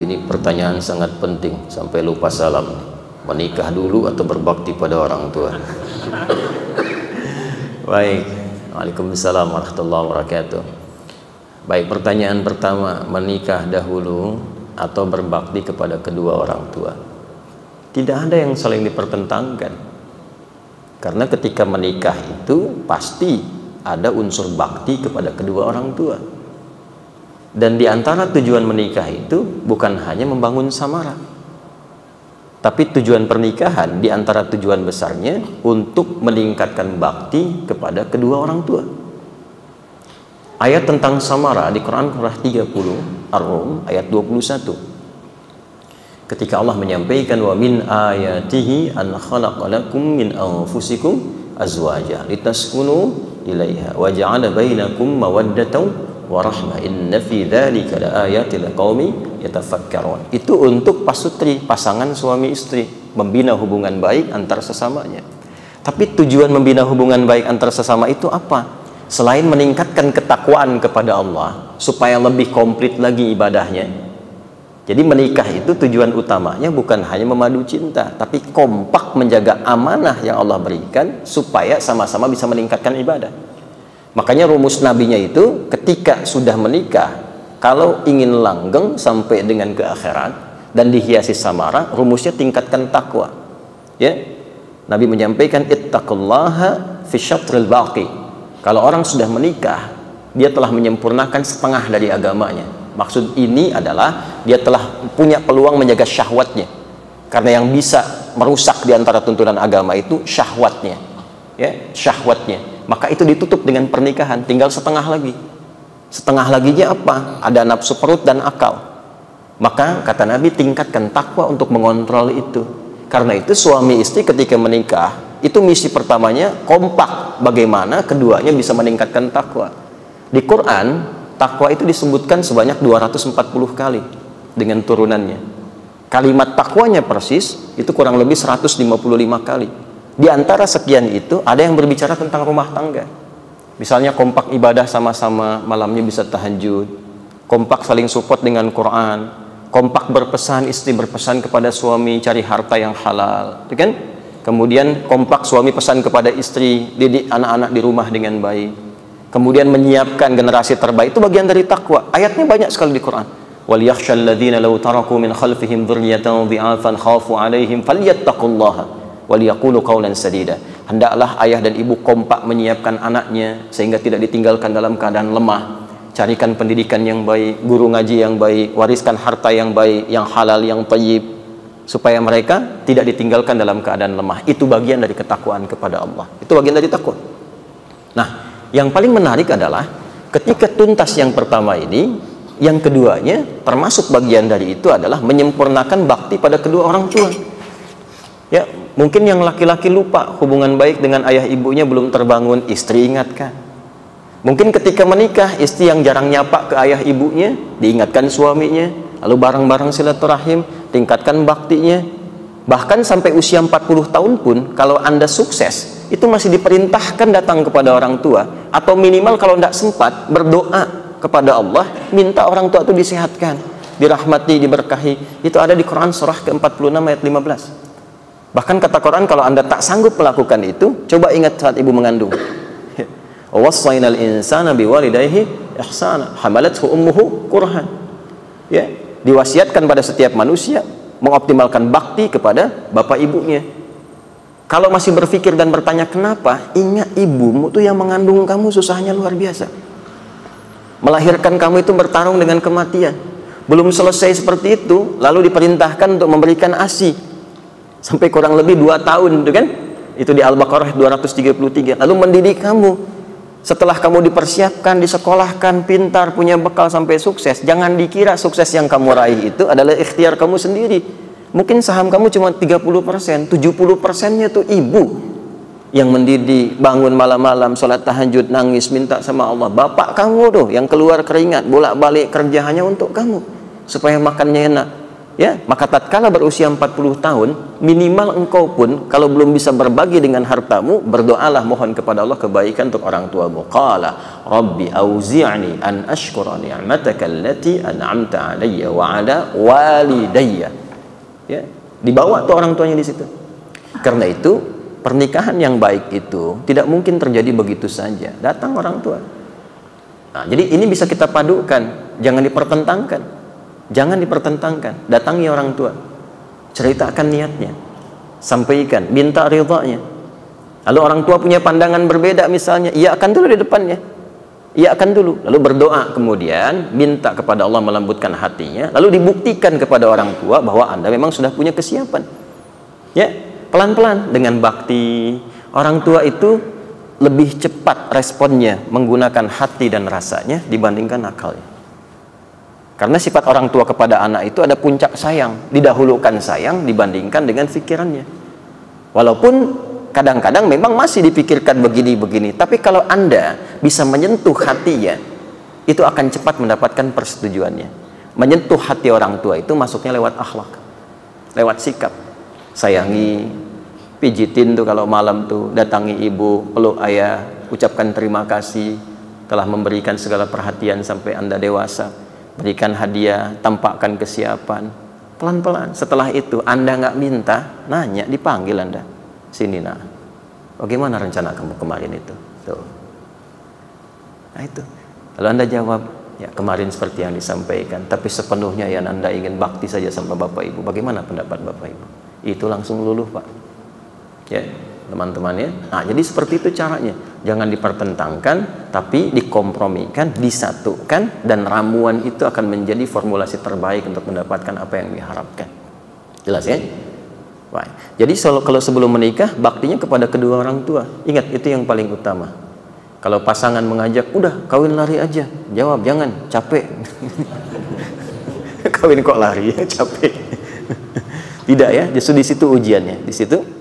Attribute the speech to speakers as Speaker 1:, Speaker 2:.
Speaker 1: Ini pertanyaan sangat penting sampai lupa salam. Menikah dulu atau berbakti pada orang tua? Baik. Waalaikumsalam warahmatullahi wabarakatuh. Baik, pertanyaan pertama, menikah dahulu atau berbakti kepada kedua orang tua? Tidak ada yang saling dipertentangkan. Karena ketika menikah itu pasti ada unsur bakti kepada kedua orang tua. Dan di antara tujuan menikah itu bukan hanya membangun samara, tapi tujuan pernikahan di antara tujuan besarnya untuk meningkatkan bakti kepada kedua orang tua. Ayat tentang samara di Quran surah 30 Ar-Rum ayat 21. Ketika Allah menyampaikan wa min ayatihi an khalaqalakum min anfusikum azwaja litaskunu ilaiha wa ja'ala bainakum mawaddatan wa rahmah inna fi dzalika laayatil liqaumi yatafakkarun. Itu untuk pasutri, pasangan suami istri, membina hubungan baik antar sesamanya. Tapi tujuan membina hubungan baik antar sesama itu apa? Selain meningkatkan ketakwaan kepada Allah supaya lebih komplit lagi ibadahnya. Jadi menikah itu tujuan utamanya bukan hanya memadu cinta, tapi kompak menjaga amanah yang Allah berikan supaya sama-sama bisa meningkatkan ibadah. Makanya rumus nabinya itu ketika sudah menikah, kalau ingin langgeng sampai dengan ke akhirat dan dihiasi samara, rumusnya tingkatkan takwa. Ya, Nabi menyampaikan ittaqullaha fi syatril baqi. Kalau orang sudah menikah, dia telah menyempurnakan setengah dari agamanya. Maksud ini adalah dia telah punya peluang menjaga syahwatnya. Karena yang bisa merusak di antara tuntunan agama itu syahwatnya. Ya, syahwatnya. Maka itu ditutup dengan pernikahan, tinggal setengah lagi. Setengah laginya apa? Ada nafsu perut dan akal. Maka kata Nabi, tingkatkan takwa untuk mengontrol itu. Karena itu suami istri ketika menikah, itu misi pertamanya kompak bagaimana keduanya bisa meningkatkan takwa. Di Quran, takwa itu disebutkan sebanyak 240 kali dengan turunannya. Kalimat takwanya persis itu kurang lebih 155 kali. Di antara sekian itu ada yang berbicara tentang rumah tangga. Misalnya kompak ibadah sama-sama, malamnya bisa tahajud, kompak saling support dengan Quran, kompak berpesan, istri berpesan kepada suami cari harta yang halal, kan? Kemudian kompak suami pesan kepada istri didik anak-anak di rumah dengan baik. Kemudian menyiapkan generasi terbaik, itu bagian dari takwa. Ayatnya banyak sekali di Quran. Wal yakhshal ladzina law taraku min khalfihim dzurriyyatan dhi'afan khafu 'alaihim falyattaqullaha waliyaqulu qawlan sadida. Hendaklah ayah dan ibu kompak menyiapkan anaknya sehingga tidak ditinggalkan dalam keadaan lemah. Carikan pendidikan yang baik, guru ngaji yang baik, wariskan harta yang baik, yang halal, yang thayyib, supaya mereka tidak ditinggalkan dalam keadaan lemah. Itu bagian dari ketakwaan kepada Allah. Itu bagian dari takwa. Nah, yang paling menarik adalah ketika tuntas yang pertama ini, yang keduanya termasuk bagian dari itu adalah menyempurnakan bakti pada kedua orang tua. Ya, mungkin yang laki-laki lupa hubungan baik dengan ayah ibunya belum terbangun, istri ingatkan. Mungkin ketika menikah, istri yang jarang nyapa ke ayah ibunya, diingatkan suaminya, lalu bareng-bareng silaturahim, tingkatkan baktinya. Bahkan sampai usia 40 tahun pun, kalau Anda sukses, itu masih diperintahkan datang kepada orang tua, atau minimal kalau tidak sempat, berdoa kepada Allah, minta orang tua itu disehatkan, dirahmati, diberkahi. Itu ada di Quran surah ke-46 ayat 15. Bahkan kata Quran, kalau Anda tak sanggup melakukan itu, coba ingat saat ibu mengandung. Wassaynal insana biwalidayhi ihsana hamalathu ummuhu kurhan. Ya, diwasiatkan pada setiap manusia mengoptimalkan bakti kepada bapak ibunya. Kalau masih berpikir dan bertanya kenapa, ingat ibumu tuh yang mengandung kamu susahnya luar biasa. Melahirkan kamu itu bertarung dengan kematian. Belum selesai seperti itu, lalu diperintahkan untuk memberikan ASI. Sampai kurang lebih 2 tahun, itu kan? Itu di Al-Baqarah 233. Lalu mendidik kamu. Setelah kamu dipersiapkan, disekolahkan, pintar, punya bekal sampai sukses, jangan dikira sukses yang kamu raih itu adalah ikhtiar kamu sendiri. Mungkin saham kamu cuma 30%, 70%-nya tuh ibu yang mendidik, bangun malam-malam, sholat tahajud, nangis, minta sama Allah. Bapak kamu tuh yang keluar keringat, bolak-balik kerja hanya untuk kamu, supaya makannya enak. Ya, maka tatkala berusia 40 tahun, minimal engkau pun kalau belum bisa berbagi dengan hartamu, berdoalah mohon kepada Allah kebaikan untuk orang tuamu. Qala rabbi auzi'ni an ashkura ni'mataka allati an'amta 'alayya wa 'ala walidayya. Ya, dibawa tuh orang tuanya di situ. Karena itu, pernikahan yang baik itu tidak mungkin terjadi begitu saja. Datang orang tua. Nah, jadi ini bisa kita padukan, jangan dipertentangkan. Jangan dipertentangkan, datangi orang tua, ceritakan niatnya, sampaikan, minta ridhanya. Lalu orang tua punya pandangan berbeda misalnya, ia akan dulu di depannya, ia akan dulu, lalu berdoa, kemudian minta kepada Allah melembutkan hatinya, lalu dibuktikan kepada orang tua bahwa Anda memang sudah punya kesiapan. Ya, pelan-pelan dengan bakti. Orang tua itu lebih cepat responnya menggunakan hati dan rasanya dibandingkan akalnya. Karena sifat orang tua kepada anak itu ada puncak sayang, didahulukan sayang dibandingkan dengan pikirannya. Walaupun kadang-kadang memang masih dipikirkan begini-begini, tapi kalau Anda bisa menyentuh hatinya, itu akan cepat mendapatkan persetujuannya. Menyentuh hati orang tua itu masuknya lewat akhlak, lewat sikap. Sayangi, pijitin tuh kalau malam tuh, datangi ibu, peluk ayah, ucapkan terima kasih telah memberikan segala perhatian sampai Anda dewasa. Berikan hadiah, tampakkan kesiapan, pelan-pelan. Setelah itu Anda nggak minta, nanya, dipanggil Anda, sini nak, bagaimana rencana kamu kemarin itu? Tuh. Nah itu, kalau Anda jawab, ya kemarin seperti yang disampaikan, tapi sepenuhnya yang Anda ingin bakti saja sama Bapak Ibu. Bagaimana pendapat Bapak Ibu? Itu langsung luluh Pak. Ya teman-teman ya. Nah jadi seperti itu caranya. Jangan dipertentangkan, tapi dikompromikan, disatukan, dan ramuan itu akan menjadi formulasi terbaik untuk mendapatkan apa yang diharapkan. Jelas ya? Baik. Jadi kalau sebelum menikah, baktinya kepada kedua orang tua. Ingat, itu yang paling utama. Kalau pasangan mengajak, udah kawin lari aja. Jawab, jangan, capek. Kawin kok lari ya, capek. Tidak ya, justru di situ ujiannya. Di situ